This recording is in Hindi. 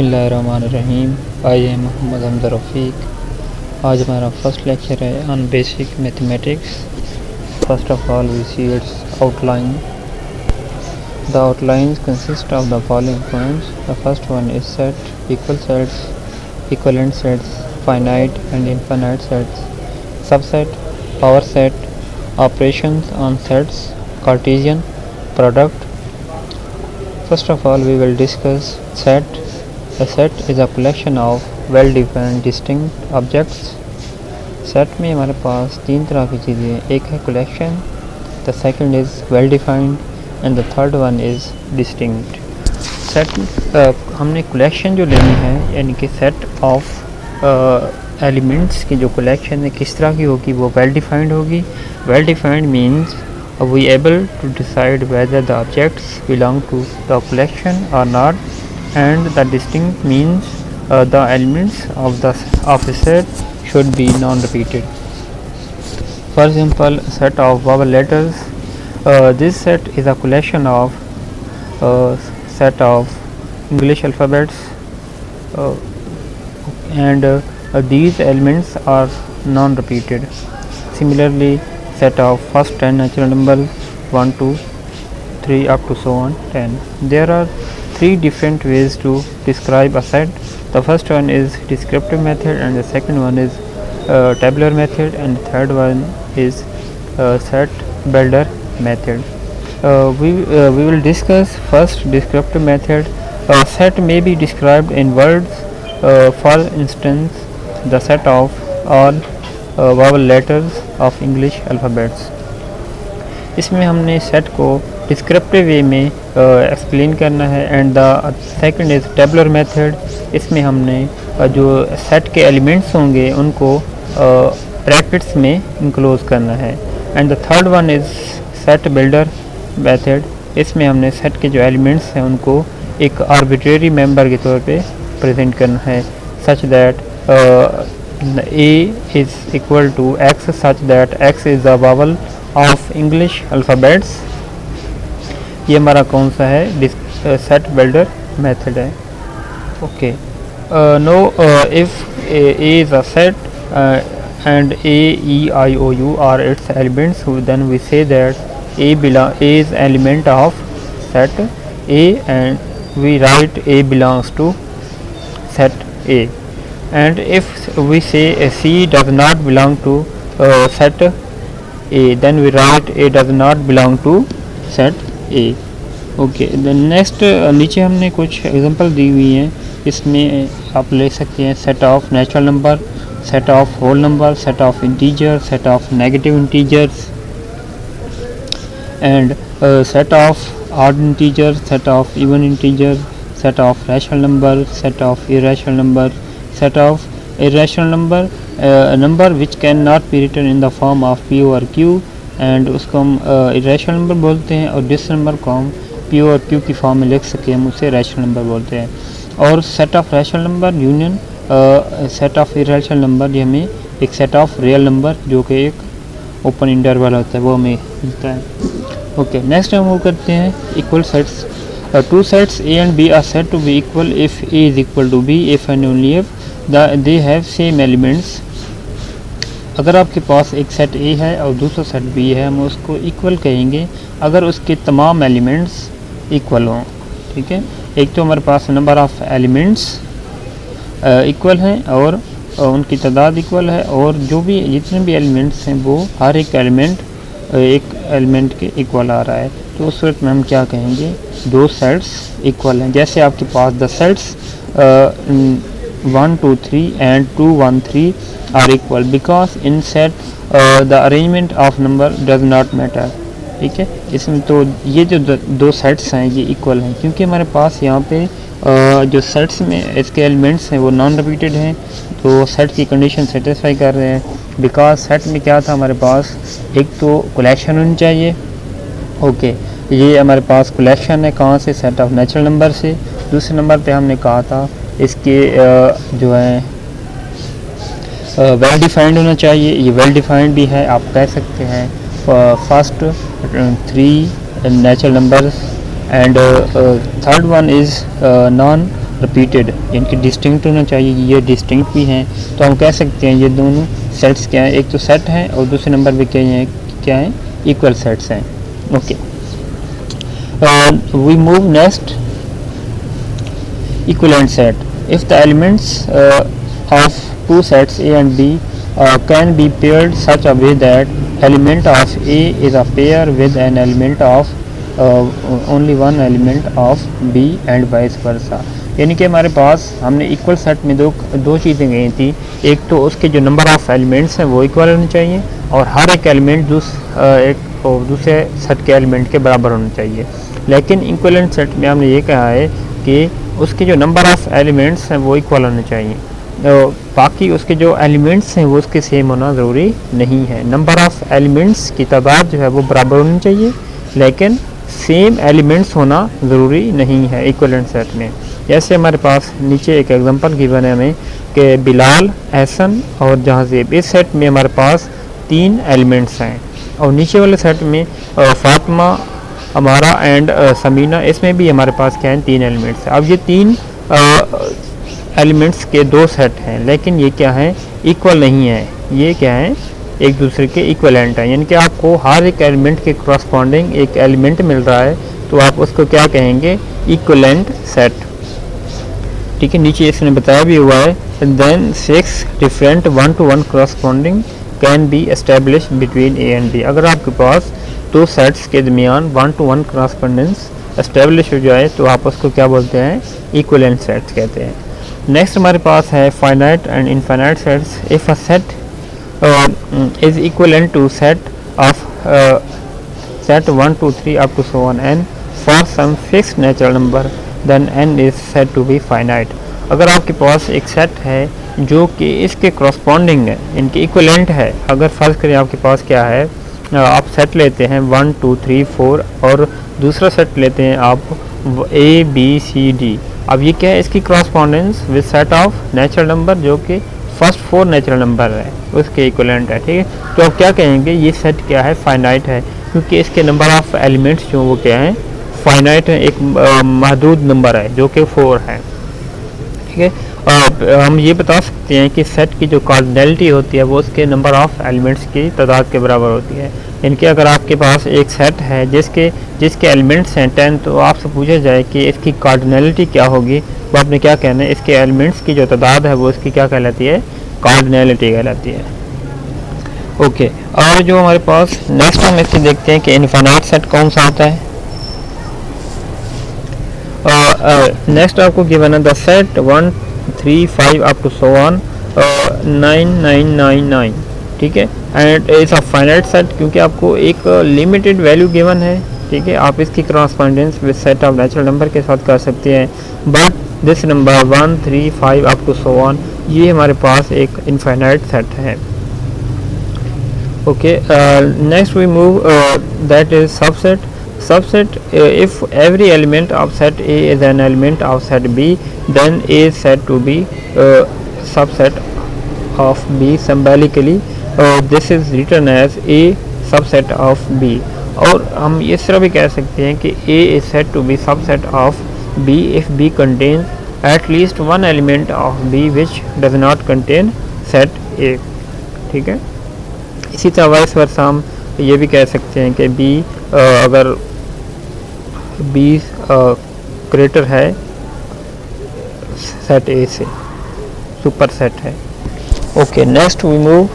बिस्मिल्लाहिर्रहमानिर्रहीम। I am Mohammad Hamza Rafiq. आज हमारा फर्स्ट लेक्चर है on basic mathematics. First of all we see its outline. The outlines consist of the following points. The first one is set, equal sets, equivalent sets, finite and infinite sets, subset, power set, operations on sets, Cartesian, product. First of all, we will discuss set. A set is a collection of well-defined distinct objects. Set में हमारे पास तीन तरह की चीज़ें हैं. एक है collection, the second is well-defined and the third one is distinct. Set हमने collection जो लेनी है यानी कि set of elements की जो collection है किस तरह की होगी, वो well-defined होगी. Well-defined means we able to decide whether the objects belong to the collection or not, and the distinct means the elements of a set should be non-repeated. For example, a set of vowel letters. This set is a collection of set of English alphabets, and these elements are non-repeated. Similarly, set of first 10 natural numbers 1 2 3 up to so on 10. There are three different ways to describe a set. The first one is descriptive method, and the second one is tabular method, and the third one is set builder method. We will discuss first descriptive method. A set may be described in words. For instance, the set of all vowel letters of English alphabets. इसमें हमने सेट को डिस्क्रिप्टिव वे में एक्सप्लेन करना है. And the second is tabular method. इसमें हमने जो सेट के एलिमेंट्स होंगे उनको ब्रैकेट्स में इंक्लोज करना है. And the third one is set builder method. इसमें हमने सेट के जो एलिमेंट्स हैं उनको एक आर्बिट्रेरी मेंबर के तौर पे प्रेजेंट करना है, such that A is equal to X, such that X is the vowel of English alphabets. ये हमारा कौन सा है, set builder method है. Okay. Now if A is a set and A, E, I, O, U are its elements, then we say that A is element of set A, and we write A belongs to set A. And if we say C does not belong to set A, then we write A does not belong to set A. Okay, then next नीचे हमने कुछ एग्जांपल दी हुई हैं. इसमें आप ले सकते हैं set of natural number, set of whole number, set of integer, set of negative integers, and set of odd integer, set of even integer, set of rational number, set of irrational number, set of irrational number, a number which cannot be written in the form of p or q, and उसको हम irrational number बोलते हैं. और जिस नंबर को हम p और q की फॉर्म में लिख सके हम उसे rational number बोलते हैं. और set of rational number union set of irrational number ये हमें एक set of real number जो कि एक ओपन इंटरवल होता है वो हमें मिलता है. ओके, नेक्स्ट हम वो करते हैं equal sets. Two sets A and B are said to be equal if A is equal to B, if and only if they have same elements. अगर आपके पास एक सेट A है और दूसरा सेट B है, हम उसको इक्वल कहेंगे अगर उसके तमाम एलिमेंट्स इक्वल हों. ठीक है, एक तो हमारे पास नंबर ऑफ़ एलिमेंट्स इक्वल हैं और उनकी तादाद इक्वल है, और जो भी जितने भी एलिमेंट्स हैं वो हर एक एलिमेंट के इक्वल आ रहा है. तो उस सूरत में हम क्या कहेंगे, दो सेट्स इक्वल हैं. जैसे आपके पास the sets 1 2 3 and 2 1 3 are equal because in set the arrangement of number does not matter. ठीक है, इसमें तो ये जो दो सेट्स हैं ये इक्वल हैं क्योंकि हमारे पास यहाँ पे जो सेट्स में इसके एलिमेंट्स हैं वो नॉन रिपीटेड हैं, तो सेट की कंडीशन सेटिस्फाई कर रहे हैं. बिकॉज सेट में क्या था, हमारे पास एक तो कलेक्शन होनी चाहिए. ओके, ये हमारे पास कलेक्शन है कहाँ से, सेट ऑफ नेचुरल नंबर से. दूसरे नंबर पे हमने कहा था इसके जो है वेल डिफाइंड होना चाहिए. ये वेल डिफाइंड भी है, आप कह सकते हैं first 3 natural numbers, and third one is non repeated, इनकी डिस्टिंक्ट होना चाहिए, ये डिस्टिंक्ट भी हैं, तो हम कह सकते हैं ये दोनों सेट्स क्या हैं, एक तो सेट है और दूसरे नंबर पे क्या है इक्वल सेट्स हैं। Okay, we move next equivalent set. If the elements of two sets A and B can be paired such a way that element of A is a pair with an element of only one element of B and vice versa. यानी कि हमारे पास हमने इक्वल सेट में दो चीज़ें गई थी, एक तो उसके जो नंबर ऑफ एलिमेंट्स हैं वो इक्वल होने चाहिए और हर एक एलिमेंट एक और दूसरे सेट के एलिमेंट के बराबर होना चाहिए। लेकिन इक्वलेंट सेट में हमने ये कहा है कि उसके जो नंबर ऑफ़ एलिमेंट्स हैं वो इक्वल होने चाहिए, बाकी उसके जो एलिमेंट्स हैं वो उसके सेम होना ज़रूरी नहीं है। नंबर ऑफ़ एलिमेंट्स की तादाद जो है वो बराबर होनी चाहिए, लेकिन सेम एलिमेंट्स होना ज़रूरी नहीं है इक्वलेंट सेट में। जैसे हमारे पास नीचे एक एग्जांपल गिवन है हमें कि बिलाल, एहसन और जहाज़ेब, इस सेट में हमारे पास 3 एलिमेंट्स हैं और नीचे वाले सेट में फातिमा, हमारा एंड समीना, इसमें भी हमारे पास क्या है 3 एलिमेंट्स हैं। अब ये 3 एलिमेंट्स के 2 सेट हैं, लेकिन ये क्या है इक्वल नहीं है, ये क्या है एक दूसरे के इक्वलेंट है, यानी कि आपको हर एक एलिमेंट के करस्पॉन्डिंग एक एलिमेंट मिल रहा है तो आप उसको क्या कहेंगे इक्वलेंट सेट। ठीक है, नीचे इसने बताया भी हुआ है, then 6 different 1-to-1 corresponding can be establish between A and B. अगर आपके पास 2 सेट्स के दरमियान 1-to-1 करस्पॉन्डेंस एस्टेब्लिश हो जाए तो आप उसको क्या बोलते हैं इक्वलेंट सेट्स कहते हैं। नेक्स्ट हमारे पास है finite and infinite sets. If a set is equivalent to set of set 1 2 3 up to so on n for some fixed natural number then n is said to be finite. अगर आपके पास एक सेट है जो कि इसके करस्पॉन्डिंग है, इनके इक्वलेंट है, अगर फ़र्ज़ करें आपके पास क्या है, आप सेट लेते हैं 1 2 3 4 और दूसरा सेट लेते हैं आप A B C D। अब ये क्या है इसकी correspondence with set of natural number जो कि फर्स्ट 4 नेचुरल नंबर है उसके इक्वलेंट है। ठीक है, तो आप क्या कहेंगे ये सेट क्या है फाइनाइट है, क्योंकि इसके नंबर ऑफ एलिमेंट्स जो वो क्या है फाइनाइट है, एक महदूद नंबर है जो कि 4 है। ठीक है, हम ये बता सकते हैं कि सेट की जो कार्डिनलिटी होती है वो उसके नंबर ऑफ़ एलिमेंट्स की तादाद के बराबर होती है। इनके अगर आपके पास एक सेट है जिसके एलिमेंट्स हैं 10, तो आपसे पूछा जाए कि इसकी कार्डिनलिटी क्या होगी, तो आपने क्या कहना है इसके एलिमेंट्स की जो तादाद है वो इसकी क्या कहलाती है कार्डिनलिटी कहलाती है। ओके, और जो हमारे पास नेक्स्ट हम इससे देखते हैं कि इनफाइनाइट सेट कौन सा होता है। नेक्स्ट आपको गिवन है the set 1 3 5 up to so on 9 9 9 9। ठीक है, and it's a finite set क्योंकि आपको एक लिमिटेड वैल्यू गिवन है। ठीक है, आप इसकी correspondence with set of natural number के साथ कर सकते हैं, but this number 1 3 5 up to so on ये हमारे पास एक इनफाइनाइट सेट है। Okay, next we move that is subset. Subset, if every element of set A is an element of set B, then A is said to be subset of B. Symbolically, this is written as A subset of B. और हम इस तरह भी कह सकते हैं कि A is said to be subset of B if B contains at least one element of B which does not contain set A. ठीक है, इसी तरह वाइस वर्सा हम ये भी कह सकते हैं कि B अगर B ग्रेटर है सेट A से, सुपर सेट है। Okay, next we move